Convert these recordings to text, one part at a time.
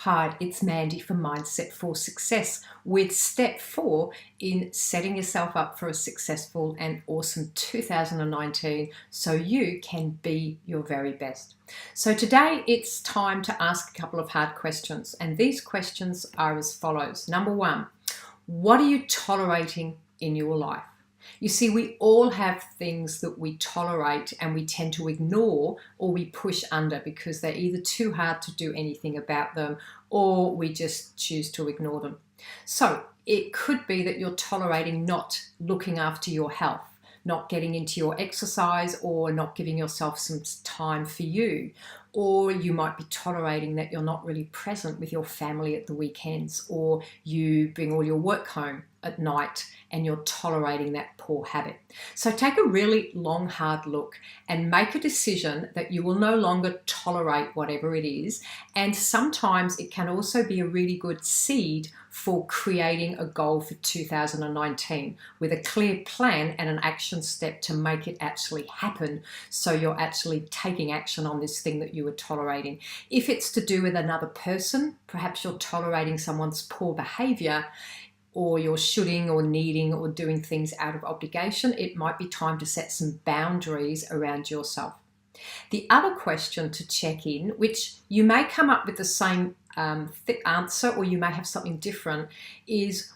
Hi, it's Mandy from Mindset for Success with step 4 in setting yourself up for a successful and awesome 2019 so you can be your very best. So today it's time to ask a couple of hard questions, and these questions are as follows. Number 1, what are you tolerating in your life? You see, we all have things that we tolerate and we tend to ignore or we push under because they're either too hard to do anything about them or we just choose to ignore them. So it could be that you're tolerating not looking after your health, not getting into your exercise, or not giving yourself some time for you. Or you might be tolerating that you're not really present with your family at the weekends, or you bring all your work home at night and you're tolerating that poor habit. So take a really long, hard look and make a decision that you will no longer tolerate whatever it is. And sometimes it can also be a really good seed for creating a goal for 2019 with a clear plan and an action step to make it actually happen, so you're actually taking action on this thing that you were tolerating. If it's to do with another person, perhaps you're tolerating someone's poor behavior, or you're shoulding or needing or doing things out of obligation, it might be time to set some boundaries around yourself. The other question to check in, which you may come up with the same answer or you may have something different, is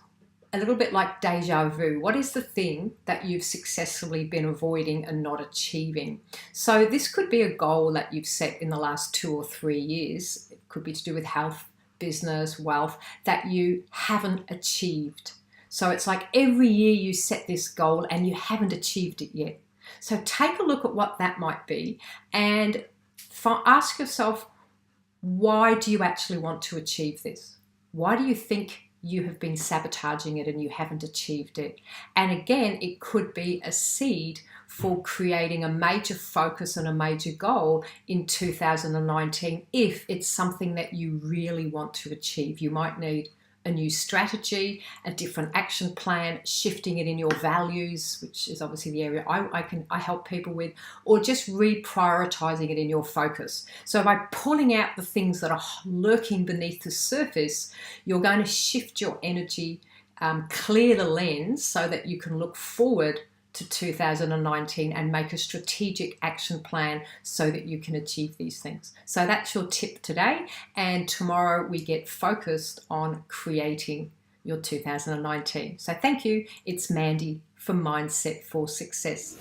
a little bit like deja vu. What is the thing that you've successfully been avoiding and not achieving? So this could be a goal that you've set in the last 2 or 3 years. It could be to do with health, business, wealth, that you haven't achieved. So it's like every year you set this goal and you haven't achieved it yet. So take a look at what that might be and ask yourself, why do you actually want to achieve this? Why do you think you have been sabotaging it and you haven't achieved it? And again, it could be a seed for creating a major focus and a major goal in 2019 if it's something that you really want to achieve. You might need a new strategy, a different action plan, shifting it in your values, which is obviously the area I help people with, or just reprioritizing it in your focus. So by pulling out the things that are lurking beneath the surface, you're going to shift your energy, clear the lens so that you can look forward to 2019 and make a strategic action plan so that you can achieve these things. So that's your tip today, and tomorrow we get focused on creating your 2019. So thank you. It's Mandy from Mindset for Success.